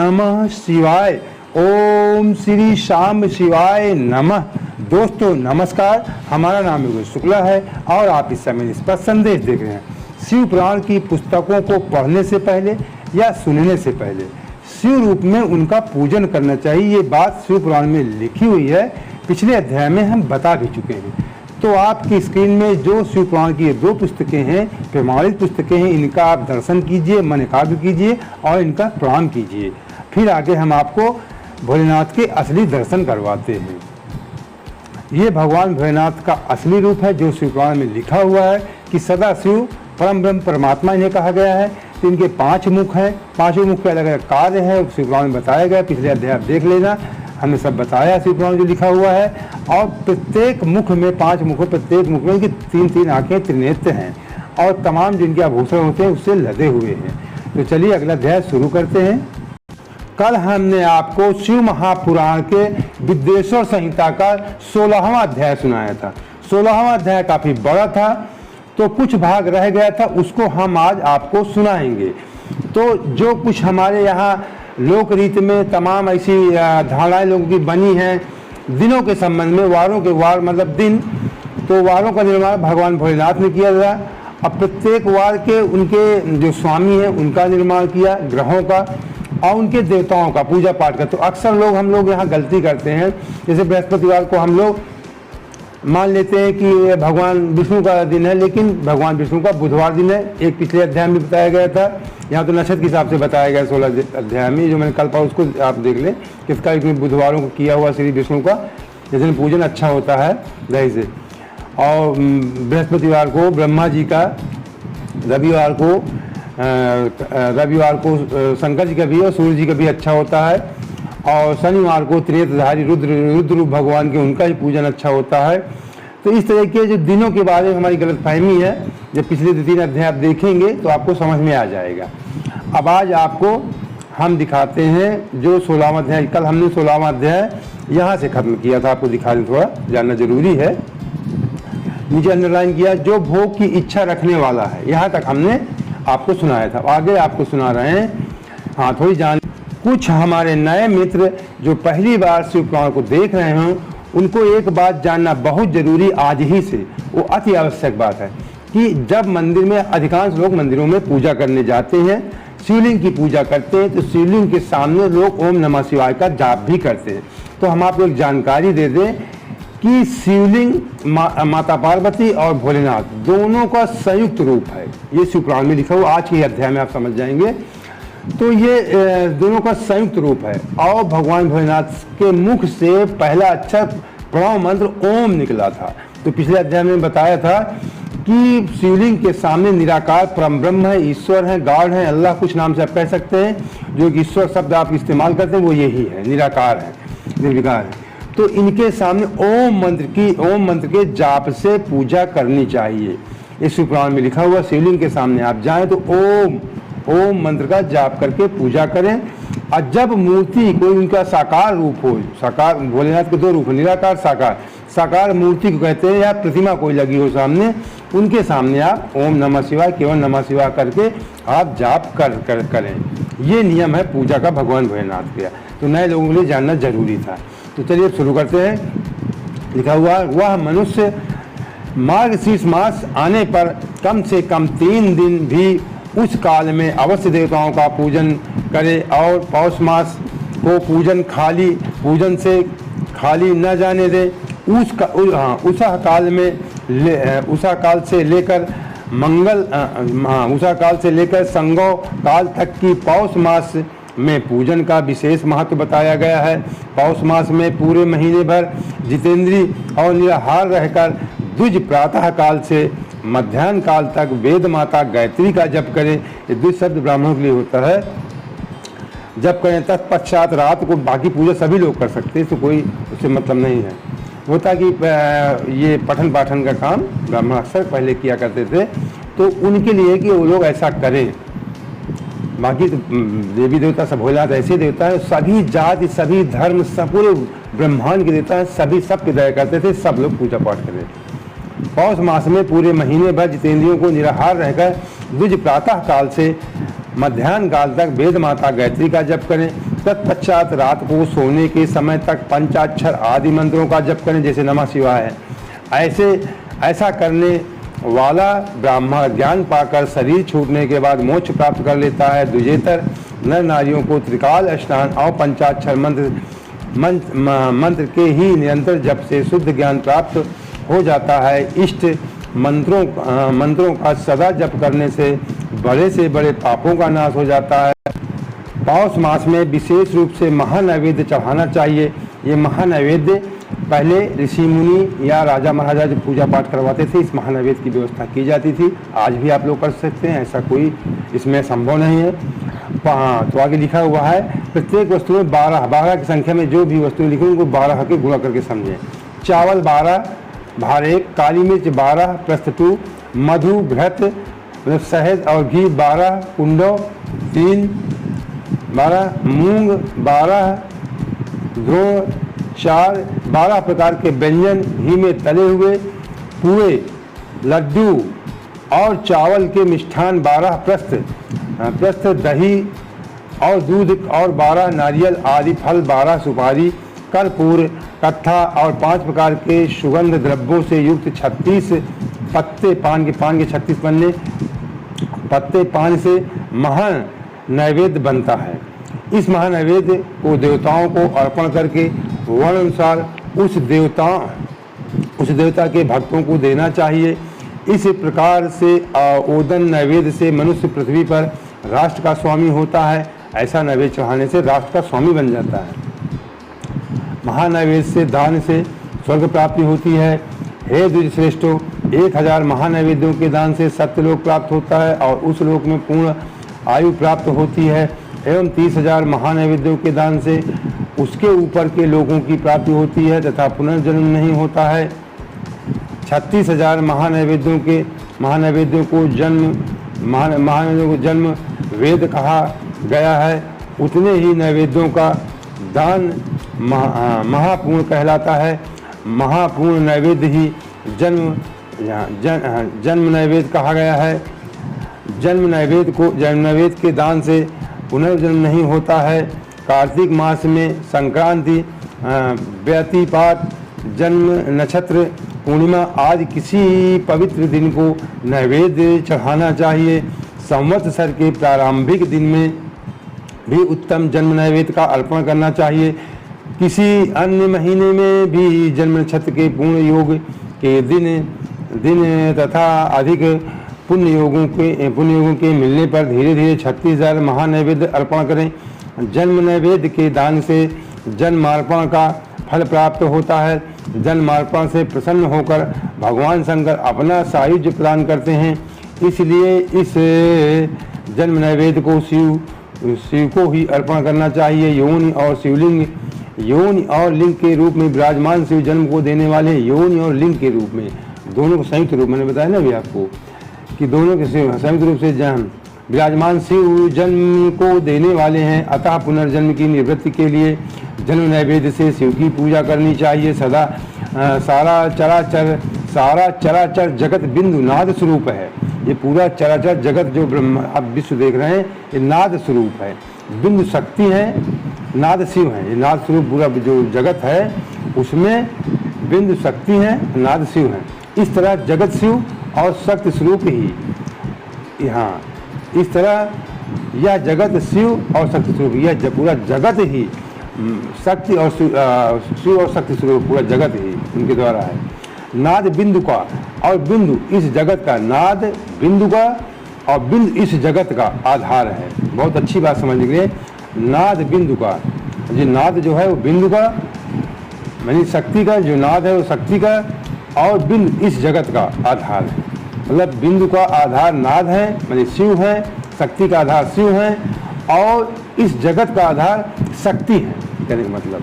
नमः शिवाय। ओम श्री शाम शिवाय नमः। दोस्तों नमस्कार, हमारा नाम योगेश शुक्ला है और आप इस समय इस पर संदेश देख रहे हैं। शिव पुराण की पुस्तकों को पढ़ने से पहले या सुनने से पहले शिव रूप में उनका पूजन करना चाहिए। ये बात शिव पुराण में लिखी हुई है, पिछले अध्याय में हम बता भी चुके हैं। तो आपकी स्क्रीन में जो शिव पुराण की 2 पुस्तकें हैं, प्रमाणित पुस्तकें हैं, इनका आप दर्शन कीजिए, मन एकाग्र कीजिए और इनका प्रणाम कीजिए। फिर आगे हम आपको भोलेनाथ के असली दर्शन करवाते हैं। ये भगवान भोलेनाथ का असली रूप है जो शिव पुराण में लिखा हुआ है कि सदा शिव परम ब्रह्म परमात्मा इन्हें कहा गया है। तो इनके 5 मुख हैं, 5 मुख के अलग अलग कार्य हैं, शिव पुराण में बताया गया। पिछले अध्याय आप देख लेना, हमने सब बताया शिव पुराण जो लिखा हुआ है। और प्रत्येक मुख में 5 मुख, प्रत्येक मुख में इनकी 3-3 आंखें, त्रिनेत्र हैं और तमाम जिनके आभूषण होते हैं उससे लदे हुए हैं। तो चलिए अगला अध्याय शुरू करते हैं। कल हमने आपको शिव महापुराण के विद्येश्वर संहिता का 16वां अध्याय सुनाया था। 16वां अध्याय काफ़ी बड़ा था तो कुछ भाग रह गया था, उसको हम आज आपको सुनाएंगे। तो जो कुछ हमारे यहाँ लोक रीति में तमाम ऐसी धारणाएं लोगों की बनी हैं दिनों के संबंध में, वारों के वार मतलब दिन, तो वारों का निर्माण भगवान भोलेनाथ ने किया था। अब प्रत्येक वार के उनके जो स्वामी हैं उनका निर्माण किया, ग्रहों का और उनके देवताओं का पूजा पाठ का। तो अक्सर हम लोग यहाँ गलती करते हैं, जैसे बृहस्पतिवार को हम लोग मान लेते हैं कि भगवान विष्णु का दिन है, लेकिन भगवान विष्णु का बुधवार दिन है। एक पिछले अध्याय में बताया गया था, यहाँ तो नक्षत्र के हिसाब से बताया गया 16 अध्याय में, जो मैंने कल पढ़ा उसको आप देख लें। किसका बुधवारों को किया हुआ श्री विष्णु का, जैसे पूजन अच्छा होता है दही से। और बृहस्पतिवार को ब्रह्मा जी का, रविवार को शंकर जी का भी और सूर्य जी का भी अच्छा होता है। और शनिवार को त्रिनेत्रधारी रुद्र भगवान के उनका ही पूजन अच्छा होता है। तो इस तरह के जो दिनों के बारे में हमारी गलतफहमी है, जब पिछले 2-3 अध्याय आप देखेंगे तो आपको समझ में आ जाएगा। अब आज आपको हम दिखाते हैं जो 16वां अध्याय, कल हमने 16वां अध्याय यहाँ से ख़त्म किया था, आपको दिखा दें, थोड़ा जानना जरूरी है। नीचे अंडरलाइन किया, जो भोग की इच्छा रखने वाला है, यहाँ तक हमने आपको सुनाया था। आगे आपको सुना रहे हैं। हाँ, थोड़ी जान कुछ हमारे नए मित्र जो पहली बार शिव पुराण को देख रहे हों, उनको एक बात जानना बहुत जरूरी आज ही से, वो अति आवश्यक बात है कि जब मंदिर में, अधिकांश लोग मंदिरों में पूजा करने जाते हैं, शिवलिंग की पूजा करते हैं, तो शिवलिंग के सामने लोग ओम नमः शिवाय का जाप भी करते हैं। तो हम आपको एक जानकारी दे दें कि शिवलिंग माता पार्वती और भोलेनाथ दोनों का संयुक्त रूप है। ये शिव पुराण में लिखा हुआ, आज के अध्याय में आप समझ जाएंगे। तो ये दोनों का संयुक्त रूप है। और भगवान भोलेनाथ के मुख से पहला अक्षर प्रणव मंत्र ओम निकला था। तो पिछले अध्याय में बताया था कि शिवलिंग के सामने निराकार परम ब्रह्म है, ईश्वर है, गॉड है, अल्लाह, कुछ नाम से आप कह सकते हैं। जो ईश्वर शब्द आप इस्तेमाल करते हैं वो यही है, निराकार है, निर्विकार है। तो इनके सामने ओम मंत्र के जाप से पूजा करनी चाहिए। इस शिव पुराण में लिखा हुआ, शिवलिंग के सामने आप जाएं तो ओम मंत्र का जाप करके पूजा करें। और जब मूर्ति कोई उनका साकार रूप हो, साकार भोलेनाथ के 2 रूप, निराकार साकार, साकार मूर्ति को कहते हैं, या प्रतिमा कोई लगी हो सामने, उनके सामने आप ओम नमः शिवाय, केवल नमः शिवाय करके आप जाप करें। ये नियम है पूजा का भगवान भोलेनाथ का। तो नए लोगों के लिए जानना जरूरी था। तो चलिए अब शुरू करते हैं। लिखा हुआ, वह मनुष्य मार्गशीर्ष मास आने पर कम से कम 3 दिन भी उस काल में अवश्य देवताओं का पूजन करे और पौष मास को पूजन से खाली न जाने दे। उषा काल से लेकर संगो काल तक की पौष मास में पूजन का विशेष महत्व बताया गया है। पौष मास में पूरे महीने भर जितेंद्री और निराहार रहकर द्विज प्रातः काल से मध्याह्न काल तक वेद माता गायत्री का जप करें। ये द्विज शब्द ब्राह्मणों के लिए होता है, जप करें। तत्पश्चात रात को बाकी पूजा सभी लोग कर सकते हैं, तो कोई उससे मतलब नहीं है। होता कि ये पठन पाठन का काम ब्राह्मण अक्सर पहले किया करते थे, तो उनके लिए कि वो लोग ऐसा करें। बाकी तो देवी देवता सब भोलेनाथ ऐसे देवता है, सभी जाति, सभी धर्म, सब पूरे ब्रह्मांड के देवता है, सभी सबकी दया करते थे, सब लोग पूजा पाठ करें। पौष मास में पूरे महीने भर जितेंद्रियों को निराहार रहकर द्विज प्रातः काल से मध्याह्न काल तक वेद माता गायत्री का जप करें। तत्पश्चात रात को सोने के समय तक पंचाक्षर आदि मंत्रों का जप करें, जैसे नमः शिवाय है। ऐसा करने वाला ब्राह्मण ज्ञान पाकर शरीर छूटने के बाद मोक्ष प्राप्त कर लेता है। द्विजेतर नर नारियों को त्रिकाल स्नान और पंचाक्षर मंत्र के ही निरंतर जप से शुद्ध ज्ञान प्राप्त हो जाता है। इष्ट मंत्रों का सदा जप करने से बड़े से बड़े पापों का नाश हो जाता है। पौष मास में विशेष रूप से महानैवेद्य चढ़ाना चाहिए। ये महानैवेद्य पहले ऋषि मुनि या राजा महाराजा जो पूजा पाठ करवाते थे, इस महानैवेद्य की व्यवस्था की जाती थी। आज भी आप लोग कर सकते हैं, ऐसा कोई इसमें संभव नहीं है। तो आगे लिखा हुआ है, प्रत्येक वस्तु में 12 की संख्या में जो भी वस्तुएं लिखी उनको 12 के गुणा करके समझें। चावल 12 भार 1, काली मिर्च 12 प्रस्थ 2, मधु घृत मतलब शहद और घी 12, कुंडो 3 12, मूंग 12, द्रोण 4, 12 प्रकार के व्यंजन घी में तले हुए, पुए लड्डू और चावल के मिष्ठान 12, प्रस्थ दही और दूध और 12 नारियल आदि फल, 12 सुपारी, कर्पूर, कत्था और 5 प्रकार के सुगंध द्रव्यों से युक्त 36 पत्ते पान के 36 पन्ने पत्ते पान से महान नैवेद्य बनता है। इस महानैवेद्य को देवताओं को अर्पण करके वर्ण अनुसार उस देवता के भक्तों को देना चाहिए। इस प्रकार से ओदन नैवेद्य से मनुष्य पृथ्वी पर राष्ट्र का स्वामी होता है। ऐसा नैवेद्य चढ़ाने से राष्ट्र का स्वामी बन जाता है। महानैवेद्य से दान से स्वर्ग प्राप्ति होती है। हे द्विजश्रेष्ठों, 1000 महानैवेद्यों के दान से सत्यलोक प्राप्त होता है और उस लोक में पूर्ण आयु प्राप्त होती है। एवं 30,000 महानैवेद्यों के दान से उसके ऊपर के लोगों की प्राप्ति होती है तथा पुनर्जन्म नहीं होता है। 36,000 महानैवेद्यों को जन्म वेद कहा गया है। उतने ही नैवेद्यों का दान महापूर्ण कहलाता है। महापूर्ण नैवेद्य ही जन्म नैवेद्य कहा गया है। जन्म नैवेद्य के दान से पुनर्जन्म नहीं होता है। कार्तिक मास में संक्रांति, व्यतिपात, जन्म नक्षत्र, पूर्णिमा आदि किसी पवित्र दिन को नैवेद्य चढ़ाना चाहिए। संवत्सर के प्रारंभिक दिन में भी उत्तम जन्म नैवेद्य का अर्पण करना चाहिए। किसी अन्य महीने में भी जन्म नक्षत्र के पूर्ण योग के दिन तथा अधिक पुण्य योगों के मिलने पर धीरे धीरे 36,000 महानैवेद्य अर्पण करें। जन्म नैवेद्य के दान से जन्मार्पण का फल प्राप्त होता है। जन्मार्पण से प्रसन्न होकर भगवान शंकर अपना सायुज्य प्रदान करते हैं। इसलिए इस जन्म नैवेद्य को शिव को ही अर्पण करना चाहिए। योनि और लिंग के रूप में विराजमान शिव जन्म को देने वाले, योनि और लिंग के रूप में दोनों को संयुक्त रूप, मैंने बताया ना अभी आपको कि दोनों के संयुक्त रूप से विराजमान शिव जन्म को देने वाले हैं। अतः पुनर्जन्म की निवृत्ति के लिए जन्म नैवेद्य से शिव की पूजा करनी चाहिए। सदा सारा चराचर जगत बिंदु नाद स्वरूप है। ये पूरा चराचर जगत जो ब्रह्म आप विश्व देख रहे हैं, ये नाद स्वरूप है। बिंदु शक्ति है, नाद शिव है। ये नाद स्वरूप पूरा जो जगत है उसमें बिंदु शक्ति है, नाद शिव है। इस तरह जगत शिव और शक्ति स्वरूप ही, यहाँ इस तरह यह जगत शिव और शक्ति स्वरूप, यह पूरा जगत ही शक्ति और शिव और शक्ति स्वरूप, पूरा जगत ही उनके द्वारा है। नाद बिंदु का और बिंदु इस जगत का, नाद बिंदु का और बिंदु इस जगत का आधार है। बहुत अच्छी बात समझ लीजिए। नाद बिंदु का, जो नाद जो है वो बिंदु का, यानी शक्ति का जो नाद है वो शक्ति का, और बिंदु इस जगत का आधार है। मतलब बिंदु का आधार नाद है, यानी शिव है, शक्ति का आधार शिव है, और इस जगत का आधार शक्ति है। कहने का मतलब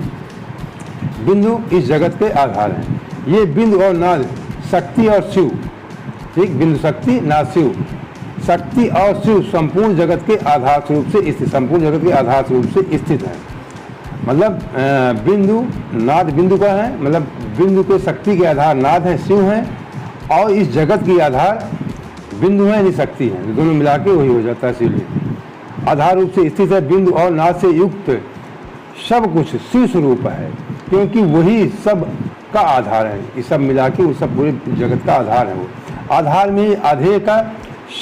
बिंदु इस जगत के आधार है। ये बिंदु और नाद, शक्ति और शिव, ठीक, बिंदु शक्ति, नाद शिव, शक्ति और शिव संपूर्ण जगत के आधार स्वरूप से स्थित, संपूर्ण जगत के आधार स्वरूप से स्थित है। मतलब बिंदु नाद बिंदु का है, मतलब बिंदु के शक्ति के आधार नाद है, शिव है, और इस जगत की आधार बिंदु है, यानी शक्ति है। दोनों मिला के वही हो जाता है। इसीलिए आधार रूप से स्थित है। बिंदु और नाद से युक्त सब कुछ शिव स्वरूप है, क्योंकि वही सब का आधार है। ये सब मिला के वो सब पूरे जगत का आधार है। वो आधार में आधेय का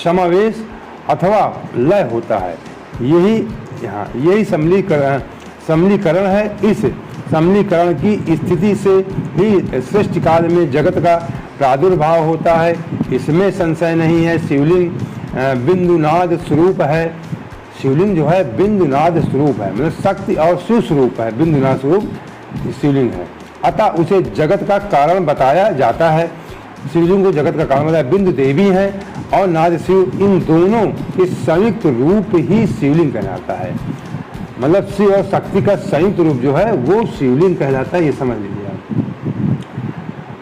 समावेश अथवा लय होता है। यही समलीकरण है। इस समलीकरण की स्थिति से ही सृष्टि काल में जगत का प्रादुर्भाव होता है। इसमें संशय नहीं है। शिवलिंग बिंदुनाद स्वरूप है। शिवलिंग जो है बिंदुनाद स्वरूप है, मतलब शक्ति और शिव स्वरूप है। बिंदुनाद स्वरूप शिवलिंग है, अतः उसे जगत का कारण बताया जाता है। शिवलिंग को जगत का कारण बताया। बिंदु देवी है और नाद शिव, इन दोनों के संयुक्त रूप ही शिवलिंग कहलाता है। मतलब शिव और शक्ति का संयुक्त रूप जो है वो शिवलिंग कहलाता है, ये समझ लीजिए आप।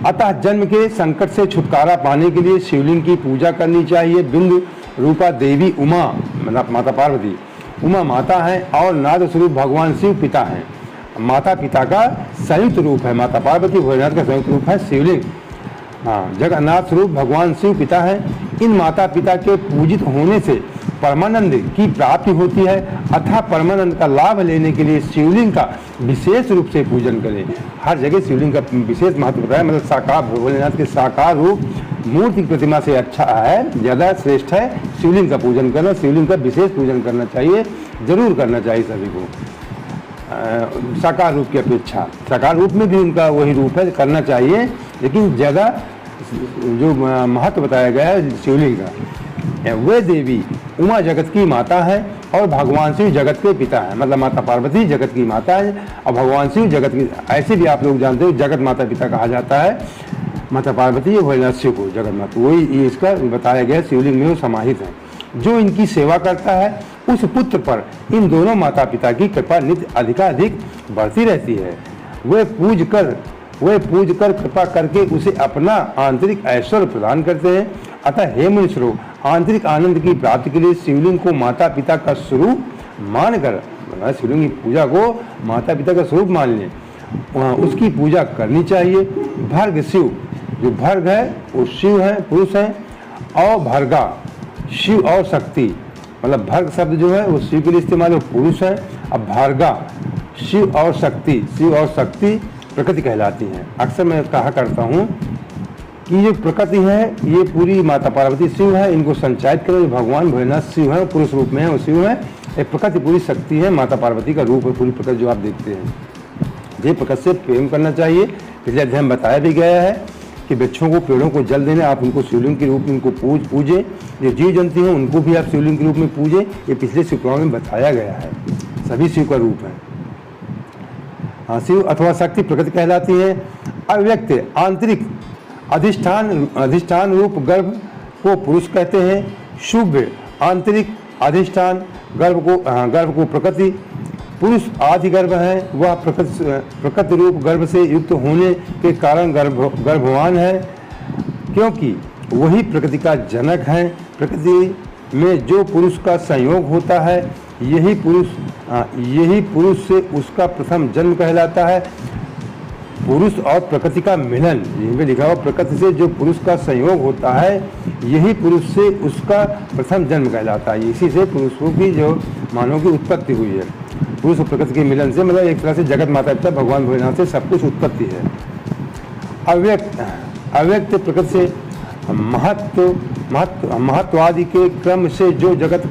अतः जन्म के संकट से छुटकारा पाने के लिए शिवलिंग की पूजा करनी चाहिए। बिंदु रूपा देवी उमा, मतलब माता पार्वती, उमा माता है और नाद स्वरूप भगवान शिव पिता हैं। माता पिता का संयुक्त रूप है माता पार्वती, भोलेनाथ का संयुक्त रूप है शिवलिंग। जगन्नाथ स्वरूप भगवान शिव पिता है। इन माता पिता के पूजित होने से परमानंद की प्राप्ति होती है। अतः परमानंद का लाभ लेने के लिए शिवलिंग का विशेष रूप से पूजन करें। हर जगह शिवलिंग का विशेष महत्व बताया। मतलब साकार भोलेनाथ के साकार रूप मूर्ति प्रतिमा से अच्छा है, ज़्यादा श्रेष्ठ है शिवलिंग का पूजन करना। शिवलिंग का विशेष पूजन करना चाहिए, जरूर करना चाहिए सभी को। साकार रूप की अपेक्षा साकार रूप में भी उनका वही रूप है, करना चाहिए, लेकिन ज़्यादा जो महत्व बताया गया है शिवलिंग का। वे देवी उमा जगत की माता है और भगवान शिव जगत के पिता है। मतलब माता पार्वती जगत की माता है और भगवान शिव जगत की, ऐसे भी आप लोग जानते हो जगत माता पिता कहा जाता है माता पार्वती और भोलेनाथ शिव को जगत माता। वही ये इसका बताया गया शिवलिंग में वो समाहित है। जो इनकी सेवा करता है उस पुत्र पर इन दोनों माता पिता की कृपा नित्य अधिकाधिक बढ़ती रहती है। वे पूज कर कृपा करके उसे अपना आंतरिक ऐश्वर्य प्रदान करते हैं। अतः हे मुनीश्वरों, आंतरिक आनंद की प्राप्ति के लिए शिवलिंग को माता पिता का स्वरूप मानकर, शिवलिंग की पूजा को माता पिता का स्वरूप मान लें, उसकी पूजा करनी चाहिए। भर्ग शिव, जो भर्ग है वो शिव है, पुरुष है, और भर्गा शिव और शक्ति, मतलब भर्ग शब्द जो है वो शिव के लिए इस्तेमाल है, पुरुष है। अब भर्गा शिव और शक्ति प्रकृति कहलाती हैं। अक्सर मैं कहा करता हूँ कि ये प्रकृति है ये पूरी माता पार्वती शिव है, इनको संचालित करें। भगवान भोलेनाथ शिव है, पुरुष रूप में है वो शिव है। एक प्रकृति पूरी शक्ति है, माता पार्वती का रूप है पूरी प्रकृति जो आप देखते हैं। ये प्रकृति से प्रेम करना चाहिए। पिछले अध्याय में बताया भी गया है कि वृक्षों को, पेड़ों को जल देना, आप उनको शिवलिंग के रूप में उनको पूजें। जो जीव जंतु हैं उनको भी आप शिवलिंग के रूप में पूजें। ये पिछले शिव पुराण में बताया गया है। सभी शिव का रूप है। शिव अथवा शक्ति प्रकृति कहलाती है। अव्यक्त आंतरिक अधिष्ठान रूप गर्भ को पुरुष कहते हैं। शुभ आंतरिक अधिष्ठान गर्भ को प्रकृति, पुरुष आदि गर्भ है, वह प्रकृति रूप गर्भ से युक्त होने के कारण गर्भवान है, क्योंकि वही प्रकृति का जनक है। प्रकृति में जो पुरुष का संयोग होता है यही पुरुष से उसका प्रथम जन्म कहलाता है। पुरुष और प्रकृति का मिलन, यहीं पे लिखा हुआ, प्रकृति से जो पुरुष का संयोग होता है यही पुरुष से उसका प्रथम जन्म कहलाता है। इसी से पुरुषों की जो मानव की उत्पत्ति हुई है, पुरुष और प्रकृति के मिलन से, मतलब एक तरह से जगत माता पिता भगवान भोलेनाथ से सब कुछ उत्पत्ति है। अव्यक्त प्रकृति से महत्वादि के क्रम से जो जगत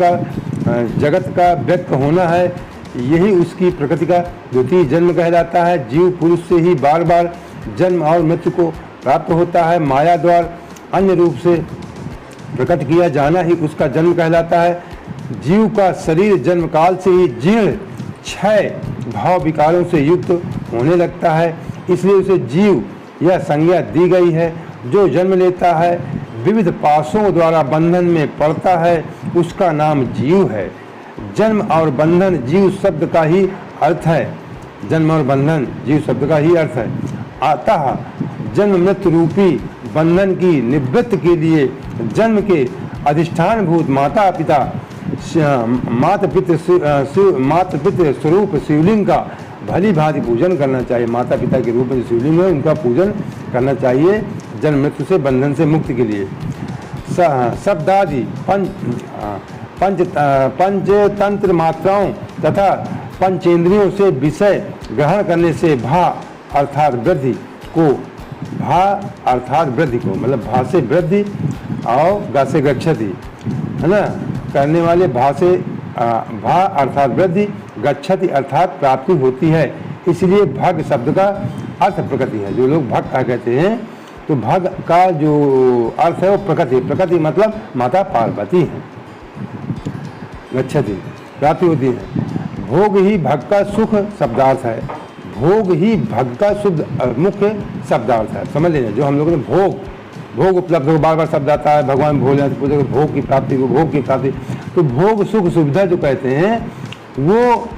का व्यक्त होना है यही उसकी प्रकृति का द्वितीय जन्म कहलाता है। जीव पुरुष से ही बार बार जन्म और मृत्यु को प्राप्त होता है। माया द्वारा अन्य रूप से प्रकट किया जाना ही उसका जन्म कहलाता है। जीव का शरीर जन्म काल से ही जीर्ण क्षय भाव विकारों से युक्त होने लगता है, इसलिए उसे जीव यह संज्ञा दी गई है। जो जन्म लेता है विविध पाशों द्वारा बंधन में पड़ता है उसका नाम जीव है। जन्म और बंधन जीव शब्द का ही अर्थ है। जन्म और बंधन जीव शब्द का ही अर्थ है। अतः जन्म मृत्यु रूपी बंधन की निवृत्ति के लिए जन्म के अधिष्ठान भूत माता पितृ स्वरूप शिवलिंग का भली भांति पूजन करना चाहिए। माता पिता के रूप में शिवलिंग है उनका पूजन करना चाहिए जन्म मृत्यु से, बंधन से मुक्ति के लिए। शब्दादि पंचतंत्र मात्राओं तथा पंचेंद्रियों से विषय ग्रहण करने से भा अर्थात वृद्धि को, भा अर्थात वृद्धि को, मतलब भा से वृद्धि और गा से गच्छति, है ना, करने वाले भा से भा अर्थात वृद्धि, गच्छति अर्थात प्राप्ति होती है। इसलिए भग शब्द का अर्थ प्रकृति है। जो लोग भग का कहते हैं तो भग का जो अर्थ है वो प्रकृति, प्रकृति मतलब माता पार्वती है। गच्छति प्राप्ति होती है। भोग ही भग का सुख शब्दार्थ है। भोग ही भग का शुद्ध मुख्य शब्दार्थ है। समझ लीजिए, जो हम लोगों ने भोग उपलब्ध हो, बार बार शब्द आता है, भगवान भोलेनाथ पूछे भोग की प्राप्ति को, भोग की प्राप्ति, तो भोग सुख सुविधा जो कहते हैं वो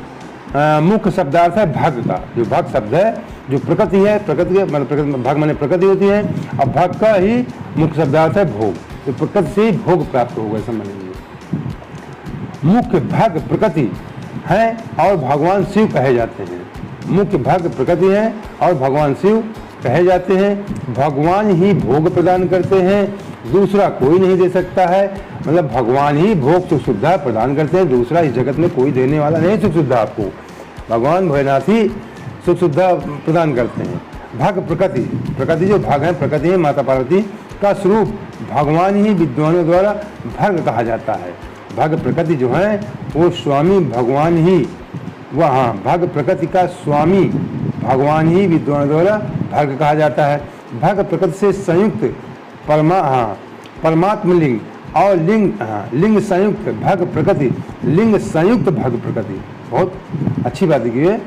मुख्य शब्दार्थ है भग का। जो भग शब्द है जो प्रकृति है, प्रकृति के मतलब भग माने प्रकृति होती है, और भग का ही मुख्य शब्दार्थ है भोग। तो प्रकृति से ही भोग प्राप्त होगा, समझ लीजिए। मुख्य भग प्रकृति है और भगवान शिव कहे जाते हैं। मुख्य भग प्रकृति है और भगवान शिव कहे जाते हैं। भगवान ही भोग प्रदान करते हैं, दूसरा कोई नहीं दे सकता है। मतलब भगवान ही भोग सुख सुविधा प्रदान करते हैं, दूसरा इस जगत में कोई देने वाला नहीं सुख सुविधा आपको। भगवान भोलेनाथ ही सुख सुविधा प्रदान करते हैं। भग प्रकृति, प्रकृति जो भाग है, प्रकृति है माता पार्वती का स्वरूप भगवान ही विद्वानों द्वारा भग कहा जाता है। भग प्रकृति जो है वो स्वामी भगवान ही, वह हाँ भग प्रकृति का स्वामी भगवान ही विद्वानों द्वारा भग कहा जाता है। भग प्रकृति से संयुक्त परमात्म लिंग और लिंग संयुक्त भग प्रकृति, लिंग संयुक्त भग प्रकृति, बहुत अच्छी बात की है।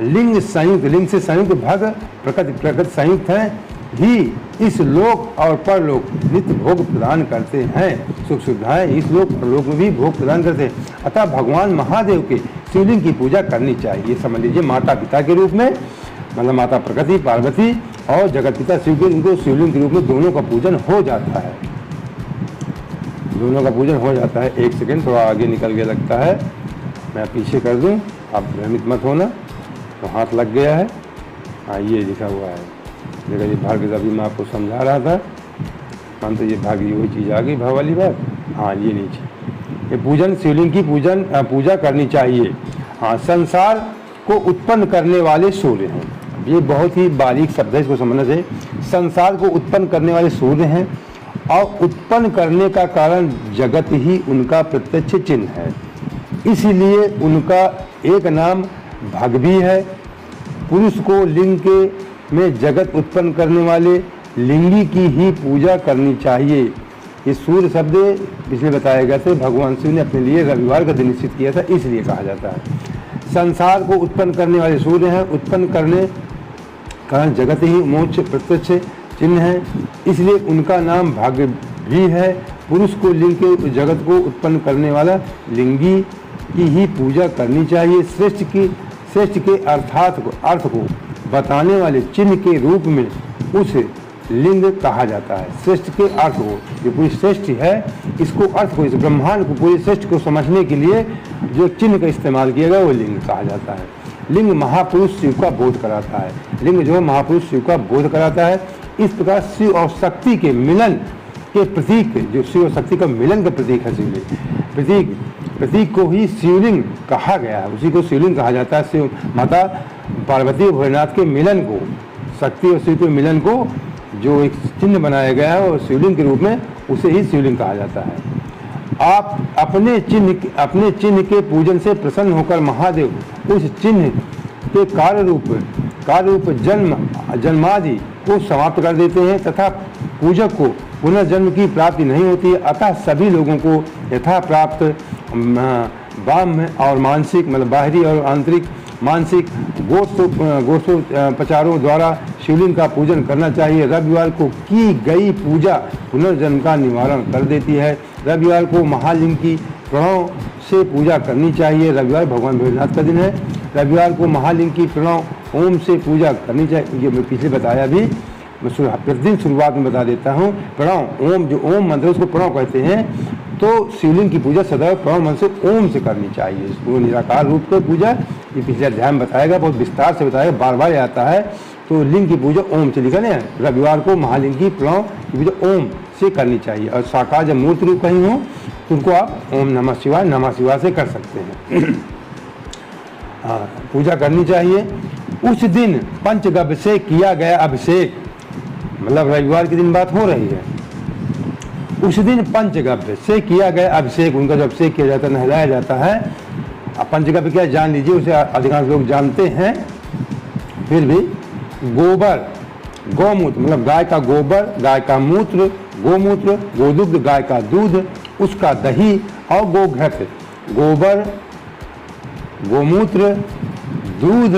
लिंग संयुक्त, लिंग से संयुक्त भग प्रकृति, प्रकृति संयुक्त है ही इस लोक और परलोक नित्य भोग प्रदान करते हैं। सुख सुविधाएं इस लोक परलोक में भी भोग प्रदान करते हैं। अतः भगवान महादेव के शिवलिंग की पूजा करनी चाहिए। समझ लीजिए, माता पिता के रूप में, मतलब माता प्रकृति पार्वती और जगत पिता शिव के, इनको शिवलिंग के रूप में दोनों का पूजन हो जाता है। दोनों का पूजन हो जाता है। एक सेकेंड, थोड़ा आगे निकल गया लगता है, मैं पीछे कर दूं, आप भ्रमित मत होना। तो हाथ लग गया है, हाँ ये लिखा हुआ है, देखा ये भाग्य, अभी मैं आपको समझा रहा था, मान तो ये भाग्य वही चीज़ आ गई, भाव वाली बात। हाँ ये नीचे, ये पूजन शिवलिंग की पूजा करनी चाहिए। हाँ, संसार को उत्पन्न करने वाले सूर्य हैं। ये बहुत ही बारीक शब्द है, इसको समझना चाहिए। संसार को उत्पन्न करने वाले सूर्य हैं और उत्पन्न करने का कारण जगत ही उनका प्रत्यक्ष चिन्ह है। इसीलिए उनका एक नाम भग भी है। पुरुष को लिंग के में जगत उत्पन्न करने वाले लिंगी की ही पूजा करनी चाहिए। ये सूर्य शब्द पिछले बताए गए थे, भगवान शिव ने अपने लिए रविवार का दिन निश्चित किया था, इसलिए कहा जाता है। संसार को उत्पन्न करने वाले सूर्य हैं, उत्पन्न करने कारण जगत ही मोक्ष प्रत्यक्ष चिन्ह है, इसलिए उनका नाम भाग्य भी है। पुरुष को लिंग के जगत को उत्पन्न करने वाला लिंगी की ही पूजा करनी चाहिए। श्रेष्ठ के अर्थ को बताने वाले चिन्ह के रूप में उस लिंग कहा जाता है। श्रेष्ठ के अर्थ को, जो पूरी श्रेष्ठ है, इसको अर्थ को, इस ब्रह्मांड को, पूरे श्रेष्ठ को समझने के लिए जो चिन्ह का इस्तेमाल किया गया वो लिंग कहा जाता है। लिंग महापुरुष शिव का बोध कराता है। लिंग जो है महापुरुष शिव का बोध कराता है। इस प्रकार शिव और शक्ति के मिलन के प्रतीक, जो शिव और शक्ति का मिलन का प्रतीक है शिवलिंग, प्रतीक को ही शिवलिंग कहा गया है, उसी को शिवलिंग कहा जाता है। शिव माता पार्वती भोलेनाथ के मिलन को, शक्ति और शिव के मिलन को जो एक चिन्ह बनाया गया है और शिवलिंग के रूप में, उसे ही शिवलिंग कहा जाता है। आप अपने चिन्ह के पूजन से प्रसन्न होकर महादेव उस चिन्ह के कार्य रूप जन्मादि को समाप्त कर देते हैं तथा पूजक को पुनर्जन्म की प्राप्ति नहीं होती है। अतः सभी लोगों को यथा प्राप्त बाह्य और मानसिक, मतलब बाहरी और आंतरिक मानसिक गोष्ठोपचारों द्वारा शिवलिंग का पूजन करना चाहिए। रविवार को की गई पूजा पुनर्जन्म का निवारण कर देती है। रविवार को महालिंग की प्रणव से पूजा करनी चाहिए। रविवार भगवान भोलेनाथ का दिन है। रविवार को महालिंग की प्रणव ओम से पूजा करनी चाहिए। ये मैं पिछले बताया भी, मैं प्रतिदिन शुरुआत में बता देता हूँ। प्रणव ओम, जो ओम मंत्र उसको प्रणव कहते हैं, तो शिवलिंग की पूजा सदैव प्रणव मंत्र से ओम से करनी चाहिए। वो निराकार रूप की पूजा, ये पिछले अध्याय में बताएगा, बहुत विस्तार से बताएगा, बार बार आता है। तो लिंग की पूजा ओम से लिखा है। रविवार को महालिंग की प्रणव की पूजा ओम से करनी चाहिए। और साकार जब मूर्ति रूप कहीं हो तो उनको आप ओम नमः शिवाय से कर सकते हैं। पूजा करनी चाहिए। उस दिन पंचगव्य से किया गया अभिषेक, मतलब रविवार के दिन बात हो रही है, उस दिन पंचगव्य से किया गया अभिषेक, उनका जो अभिषेक किया जाता है, नहलाया जाता है। अब पंचगव्य क्या जान लीजिए, उसे अधिकांश लोग जानते हैं, फिर भी गोबर, गौमूत्र मतलब गाय का गोबर, गाय का मूत्र, गोमूत्र, गोदुग्ध गाय का दूध, उसका दही और गोघृत, गोबर, गोमूत्र, दूध,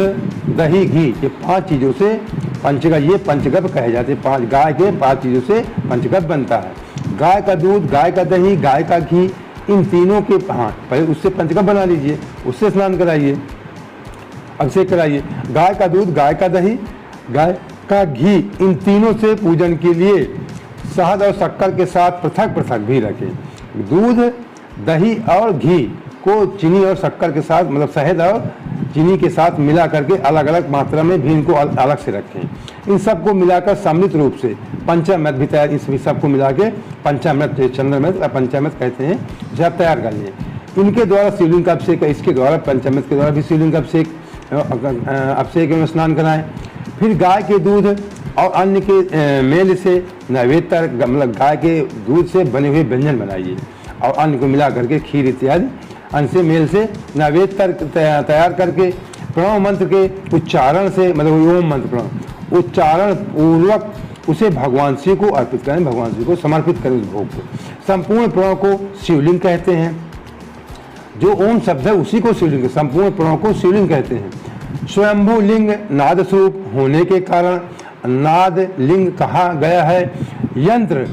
दही, घी, ये 5 चीज़ों से पंचगव्य, ये पंचगव्य कहे जाते हैं। 5 गाय के 5 चीज़ों से पंचगव्य बनता है। गाय का दूध, गाय का दही, गाय का घी, इन तीनों के पहले उससे पंचगव्य बना लीजिए, उससे स्नान कराइए, अभिषेक कराइए। गाय का दूध, गाय का दही, गाय का घी, इन तीनों से पूजन के लिए शहद और शक्कर के साथ पृथक पृथक भी रखें। दूध, दही और घी को चीनी और शक्कर के साथ, मतलब शहद और चीनी के साथ मिला करके अलग अलग मात्रा में भी इनको अलग से रखें। इन सबको मिलाकर सम्मिलित रूप से पंचामृत भी तैयार, इस सबको मिला के पंचामृत, चंद्रमृत या पंचामृत कहते हैं, जब तैयार कर लें। इनके द्वारा शिवलिंग का अभिषेक, इसके द्वारा पंचामृत के द्वारा भी शिवलिंग का अभिषेक में स्नान कराएं। फिर गाय के दूध और अन्य के मेल से नैवेद्य, मतलब गाय के दूध से बने हुए व्यंजन बनाइए और अन्न को मिला करके खीर इत्यादि अन्न से मेल से नैवेद्य तैयार करके प्रणव मंत्र के उच्चारण से, मतलब ओम मंत्र प्रणव उच्चारण पूर्वक उसे भगवान श्री को अर्पित करें, भगवान श्री को समर्पित करें। उस भोग को संपूर्ण प्रणव को शिवलिंग कहते हैं। जो ओम शब्द है उसी को शिवलिंग, संपूर्ण प्रणव को शिवलिंग कहते हैं। स्वयंभू लिंग नाद स्वरूप होने के कारण नाद लिंग कहा गया है। यंत्र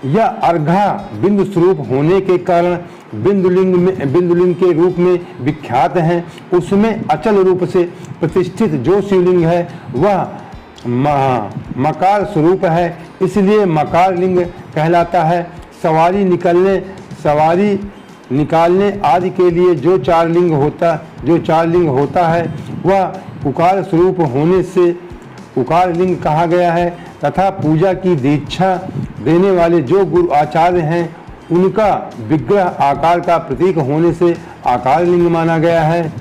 या अर्घा बिंदु स्वरूप होने के कारण बिंदुलिंग के रूप में विख्यात हैं। उसमें अचल रूप से प्रतिष्ठित जो शिवलिंग है वह मकार स्वरूप है, इसलिए मकार लिंग कहलाता है। सवारी निकालने आदि के लिए जो चार लिंग होता है वह उकार स्वरूप होने से उकार लिंग कहा गया है। तथा पूजा की दीक्षा देने वाले जो गुरु आचार्य हैं उनका विग्रह आकार का प्रतीक होने से आकार लिंग माना गया है।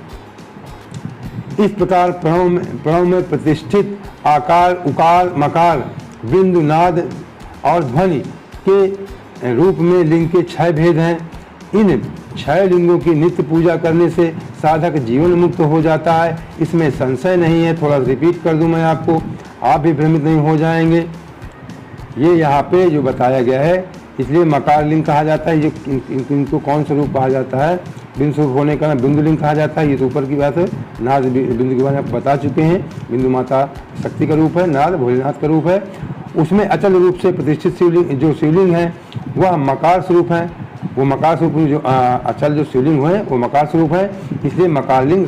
इस प्रकार प्रणव में प्रतिष्ठित आकार, उकार, मकार, बिंदु, नाद और ध्वनि के रूप में लिंग के 6 भेद हैं। इन 6 लिंगों की नित्य पूजा करने से साधक जीवन मुक्त हो जाता है, इसमें संशय नहीं है। थोड़ा रिपीट कर दूं मैं आपको, आप भी भ्रमित नहीं हो जाएंगे। ये यहाँ पे जो बताया गया है, इसलिए मकार लिंग कहा जाता है। ये इनको कौन सा रूप कहा जाता है? बिंदु स्वरूप होने का बिंदु लिंग कहा जाता है। ये तो ऊपर की बात है। नाद बिंदु के बारे में आप बता चुके हैं। बिंदु माता शक्ति का रूप है, नाद भोलेनाथ का रूप है। उसमें अचल रूप से प्रतिष्ठित शिवलिंग, जो शिवलिंग है वह मकार स्वरूप है। वो मकार स्वरूप जो अचल जो शिवलिंग है वो मकार स्वरूप है, इसलिए मकार लिंग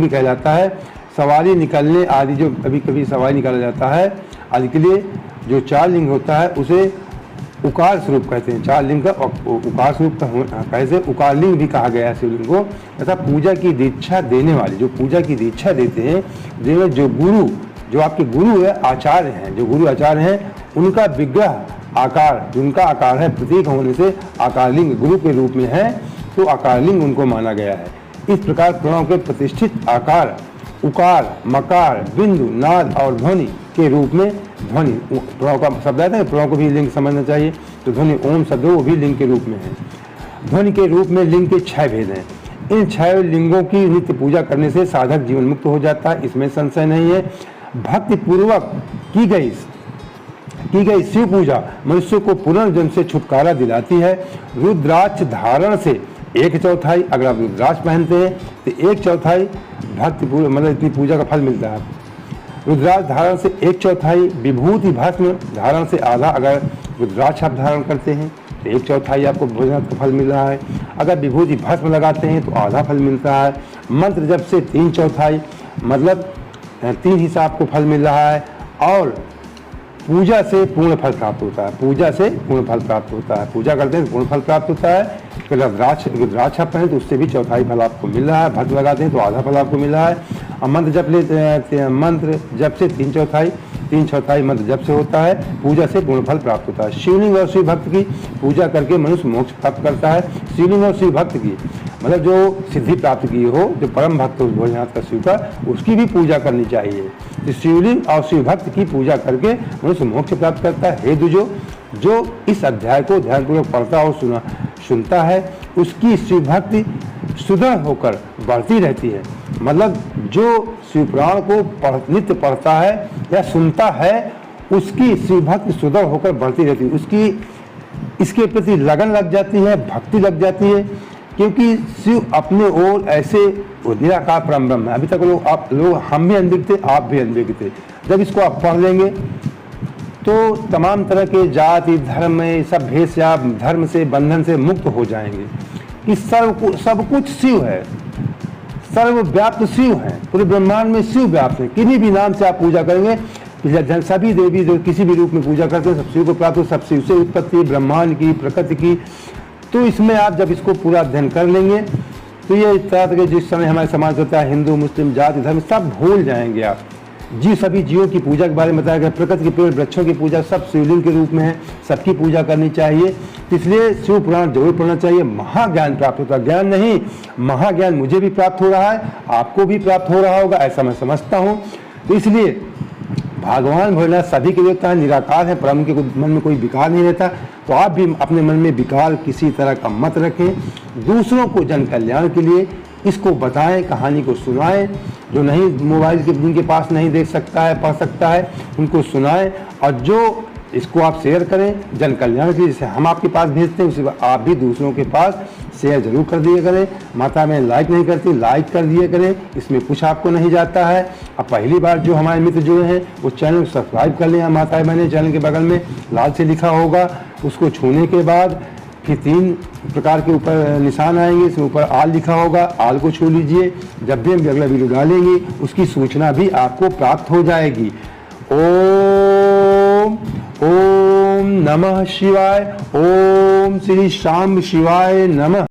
भी कहलाता है। सवारी निकलने आदि, जो कभी कभी सवारी निकाला जाता है आदि के लिए जो 4 लिंग होता है उसे उकार स्वरूप कहते हैं। 4 लिंग का उकार स्वरूप कैसे उकार लिंग भी कहा गया है शिवलिंग को। तथा पूजा की दीक्षा देने वाले, जो पूजा की दीक्षा देते हैं, जिनमें जो गुरु, जो आपके गुरु है, आचार्य हैं, जो गुरु आचार्य हैं, उनका विग्रह आकार, जिनका आकार है प्रतीक होने से आकार लिंग गुरु के रूप में है, तो आकार लिंग उनको माना गया है। इस प्रकार प्रणव के प्रतिष्ठित आकार, उकार, मकार, बिंदु, नाद और ध्वनि के रूप में, ध्वनि प्रणव का शब्द आता है, प्रणव को भी लिंग समझना चाहिए, तो ध्वनि ओम शब्द वो भी लिंग के रूप में है। ध्वनि के रूप में लिंग के 6 भेद हैं। इन 6 लिंगों की नित्य पूजा करने से साधक जीवन मुक्त हो जाता है, इसमें संशय नहीं है। भक्ति पूर्वक की गई शिव पूजा मनुष्य को पुनर्जन्म से छुटकारा दिलाती है। रुद्राक्ष धारण से 1/4, अगर आप रुद्राक्ष पहनते हैं तो 1/4 भक्ति पूर्व, मतलब इतनी पूजा का फल मिलता है। रुद्राक्ष धारण से 1/4, विभूति भस्म धारण से आधा, अगर रुद्राक्ष आप धारण करते हैं तो 1/4 आपको भोजन का फल मिल रहा है। अगर विभूति भस्म लगाते हैं तो आधा फल मिलता है। मंत्र जप से 3/4, मतलब 3 हिस्सा आपको फल मिल रहा है। और पूजा से पूर्ण फल प्राप्त होता है। पूजा से पूर्ण फल प्राप्त होता है। पूजा करते हैं तो पूर्ण फल प्राप्त होता है। फिर रुद्राक्ष आप पहने तो उससे भी 1/4 फल आपको मिल रहा है। भक्त लगाते हैं तो आधा फल आपको मिल रहा है। और मंत्र जप से 3/4 मंत्र जप से होता है। पूजा से पूर्ण फल प्राप्त होता है। शिवलिंग और शिव भक्त की पूजा करके मनुष्य मोक्ष प्राप्त करता है। शिवलिंग और शिव भक्त की मतलब जो सिद्धि प्राप्त की हो, जो परम भक्त उस भोलेनाथ का शिव का, उसकी भी पूजा करनी चाहिए। तो शिवलिंग और शिव भक्त की पूजा करके मनुष्य मोक्ष प्राप्त करता है। हे दुजो, जो इस अध्याय को ध्यानपूर्वक पढ़ता और सुनता है, उसकी शिव भक्ति सुदृढ़ होकर बढ़ती रहती है। मतलब जो शिव पुराण को नित्य पढ़ता है या सुनता है, उसकी शिव भक्ति सुदृढ़ होकर बढ़ती रहती है, उसकी इसके प्रति लगन लग जाती है, भक्ति लग जाती है, क्योंकि शिव अपने ओर ऐसे निराकार परम ब्रह्म है। अभी तक हम भी अनभिज्ञ थे, आप भी अनभिज्ञ थे। जब इसको आप पढ़ लेंगे तो तमाम तरह के जाति धर्म में सब भेद से, आप धर्म से बंधन से मुक्त हो जाएंगे कि सब कुछ शिव है, सर्वव्याप्त शिव है, पूरे ब्रह्मांड में शिव व्याप्त है। किन्हीं भी नाम से आप पूजा करेंगे, सभी देवी जो किसी भी रूप में पूजा करते हैं, सब शिव को प्राप्त हो, सब शिव से उत्पत्ति, ब्रह्मांड की, प्रकृति की। तो इसमें आप जब इसको पूरा अध्ययन कर लेंगे तो ये इस तरह के जिस समय हमारे समाज होता है, हिंदू मुस्लिम जाति धर्म सब भूल जाएंगे आप। सभी जीवों की पूजा के बारे में बताया गया, प्रकृति के पेड़ वृक्षों की पूजा सब शिवलिंग के रूप में है, सबकी पूजा करनी चाहिए। इसलिए शिव पुराण जरूर पढ़ना चाहिए। महाज्ञान प्राप्त होता है, ज्ञान नहीं, महाज्ञान मुझे भी प्राप्त हो रहा है, आपको भी प्राप्त हो रहा होगा, ऐसा मैं समझता हूँ। तो इसलिए भगवान भोलेनाथ सभी के देवता है, निराकार है, परम के मन में कोई विकार नहीं रहता। तो आप भी अपने मन में विकार किसी तरह का मत रखें, दूसरों को जन कल्याण के लिए इसको बताएं, कहानी को सुनाएं। जो नहीं मोबाइल के जिनके पास नहीं देख सकता है, पढ़ सकता है, उनको सुनाएं। और जो इसको आप शेयर करें जन कल्याण के लिए, जैसे हम आपके पास भेजते हैं, उसी आप भी दूसरों के पास शेयर जरूर कर दिया करें। माता में लाइक नहीं करती, लाइक कर दिया करें, इसमें कुछ आपको नहीं जाता है। अब पहली बार जो हमारे मित्र जुड़े हैं वो चैनल को सब्सक्राइब कर लें। माता बहने, चैनल के बगल में लाल से लिखा होगा, उसको छूने के बाद फिर 3 प्रकार के ऊपर निशान आएंगे, इसमें ऊपर आल लिखा होगा, आल को छू लीजिए। जब भी हम अगला वीडियो डालेंगे उसकी सूचना भी आपको प्राप्त हो जाएगी। ओम नमः शिवाय। ओम श्री शाम शिवाय नमः।